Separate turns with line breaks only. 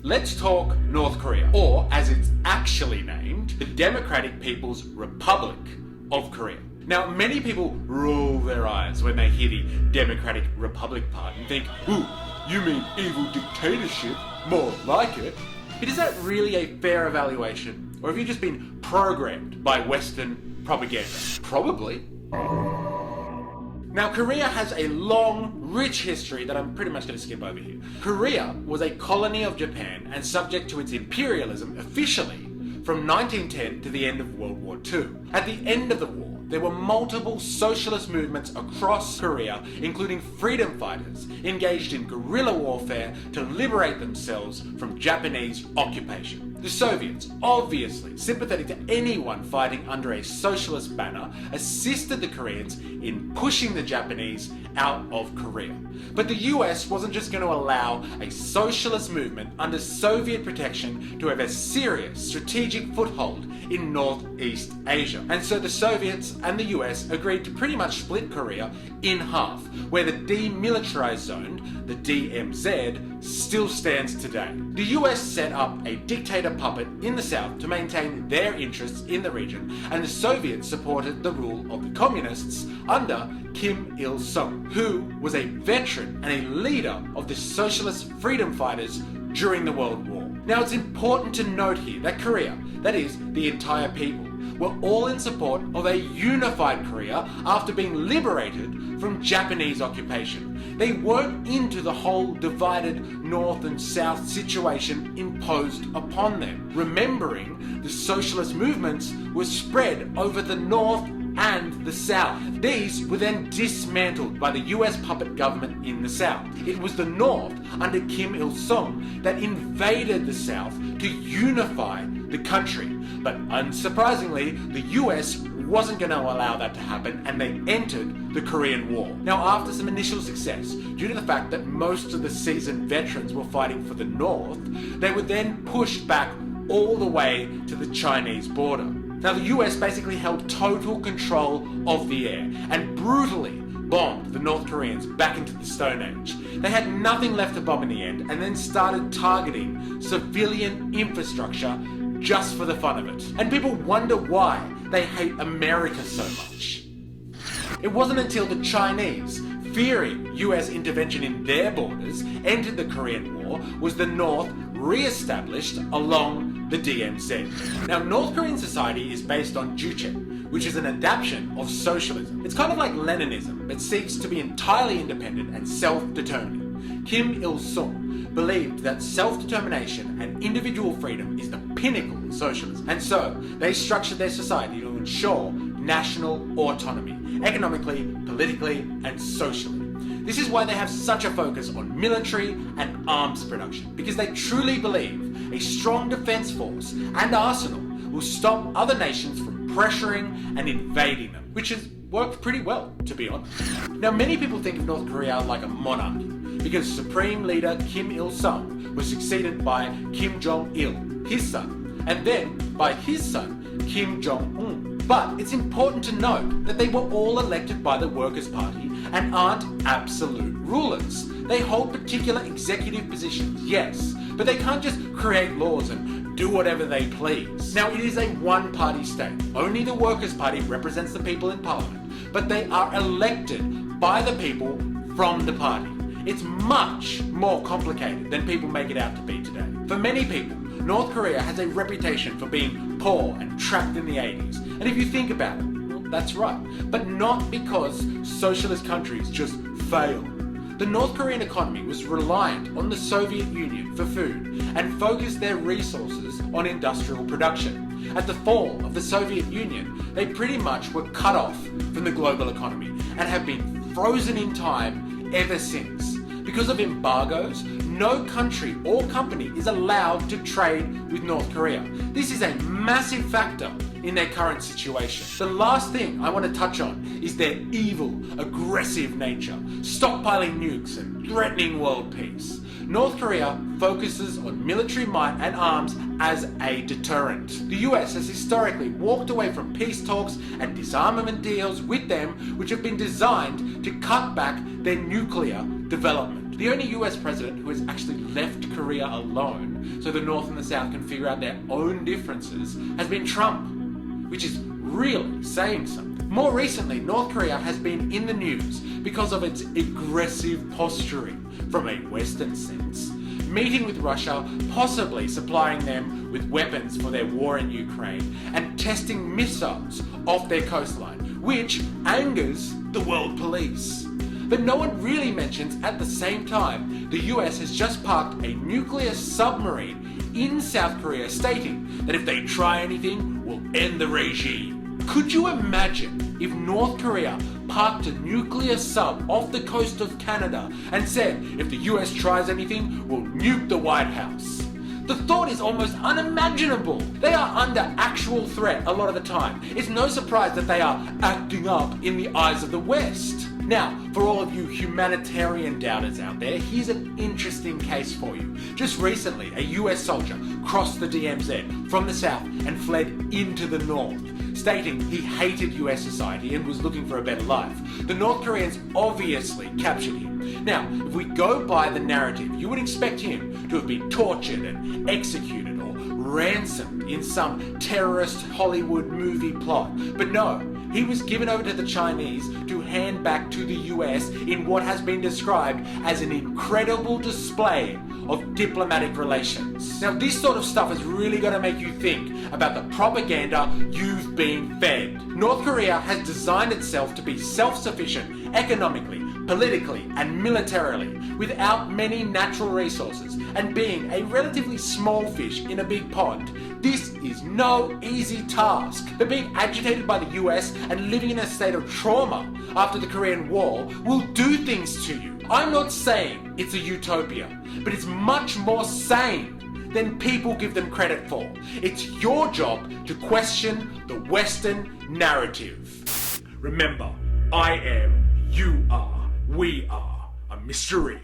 Let's talk North Korea, or as it's actually named, the Democratic People's Republic of Korea. Now, many people roll their eyes when they hear the Democratic Republic part and think, ooh, you mean evil dictatorship? More like it. But is that really a fair evaluation? Or have you just been programmed by Western propaganda? Probably. Now, Korea has a long, rich history that I'm pretty much going to skip over here. Korea was a colony of Japan and subject to its imperialism officially from 1910 to the end of World War II. At the end of the war, there were multiple socialist movements across Korea, including freedom fighters engaged in guerrilla warfare to liberate themselves from Japanese occupation. The Soviets, obviously sympathetic to anyone fighting under a socialist banner, assisted the Koreans in pushing the Japanese out of Korea. But the US wasn't just going to allow a socialist movement under Soviet protection to have a serious strategic foothold in Northeast Asia. And so the Soviets and the US agreed to pretty much split Korea in half, where the demilitarized zone, the DMZ, still stands today. The US set up a dictator puppet in the south to maintain their interests in the region, and the Soviets supported the rule of the communists under Kim Il-sung, who was a veteran and a leader of the socialist freedom fighters during the World War. Now, it's important to note here that Korea, that is, the entire people, were all in support of a unified Korea after being liberated from Japanese occupation. They weren't into the whole divided North and South situation imposed upon them, remembering the socialist movements were spread over the North and the South. These were then dismantled by the US puppet government in the South. It was the North under Kim Il-sung that invaded the South to unify the country. But unsurprisingly, the US wasn't going to allow that to happen, and they entered the Korean War. Now, after some initial success, due to the fact that most of the seasoned veterans were fighting for the North, they were then pushed back all the way to the Chinese border. Now, the US basically held total control of the air and brutally bombed the North Koreans back into the Stone Age. They had nothing left to bomb in the end, and then started targeting civilian infrastructure just for the fun of it. And people wonder why they hate America so much. It wasn't until the Chinese, fearing US intervention in their borders, entered the Korean War, was the North re-established along the DMZ. Now, North Korean society is based on Juche, which is an adaptation of socialism. It's kind of like Leninism, but seeks to be entirely independent and self-determining. Kim Il-sung believed that self-determination and individual freedom is the pinnacle of socialism, and so they structured their society to ensure national autonomy, economically, politically, and socially. This is why they have such a focus on military and arms production, because they truly believe a strong defense force and arsenal will stop other nations from pressuring and invading them, which has worked pretty well, to be honest. Now, many people think of North Korea like a monarchy, because Supreme Leader Kim Il-sung was succeeded by Kim Jong-il, his son, and then by his son, Kim Jong-un. But it's important to note that they were all elected by the Workers' Party and aren't absolute rulers. They hold particular executive positions, yes, but they can't just create laws and do whatever they please. Now, it is a one-party state. Only the Workers' Party represents the people in Parliament, but they are elected by the people from the party. It's much more complicated than people make it out to be today. For many people, North Korea has a reputation for being poor and trapped in the 80s. And if you think about it, well, that's right. But not because socialist countries just fail. The North Korean economy was reliant on the Soviet Union for food and focused their resources on industrial production. At the fall of the Soviet Union, they pretty much were cut off from the global economy and have been frozen in time ever since. Because of embargoes, no country or company is allowed to trade with North Korea. This is a massive factor in their current situation. The last thing I want to touch on is their evil, aggressive nature, stockpiling nukes and threatening world peace. North Korea focuses on military might and arms as a deterrent. The US has historically walked away from peace talks and disarmament deals with them, which have been designed to cut back their nuclear development. The only US president who has actually left Korea alone so the North and the South can figure out their own differences has been Trump, which is really saying something. More recently, North Korea has been in the news because of its aggressive posturing from a Western sense, meeting with Russia, possibly supplying them with weapons for their war in Ukraine, and testing missiles off their coastline, which angers the world police. But no one really mentions at the same time the US has just parked a nuclear submarine in South Korea, stating that if they try anything, we'll end the regime. Could you imagine if North Korea parked a nuclear sub off the coast of Canada and said, if the US tries anything, we'll nuke the White House? The thought is almost unimaginable. They are under actual threat a lot of the time. It's no surprise that they are acting up in the eyes of the West. Now, for all of you humanitarian doubters out there, here's an interesting case for you. Just recently, a US soldier crossed the DMZ from the south and fled into the north, stating he hated US society and was looking for a better life. The North Koreans obviously captured him. Now, if we go by the narrative, you would expect him to have been tortured and executed or ransomed in some terrorist Hollywood movie plot. But no, he was given over to the Chinese to hand back to the US in what has been described as an incredible display of diplomatic relations. Now, this sort of stuff is really going to make you think about the propaganda you've been fed. North Korea has designed itself to be self-sufficient economically, politically, and militarily, without many natural resources, and being a relatively small fish in a big pond. This is no easy task. But being agitated by the US and living in a state of trauma after the Korean War will do things to you. I'm not saying it's a utopia, but it's much more sane than people give them credit for. It's your job to question the Western narrative. Remember, I am, you are, we are. I'm MysterE.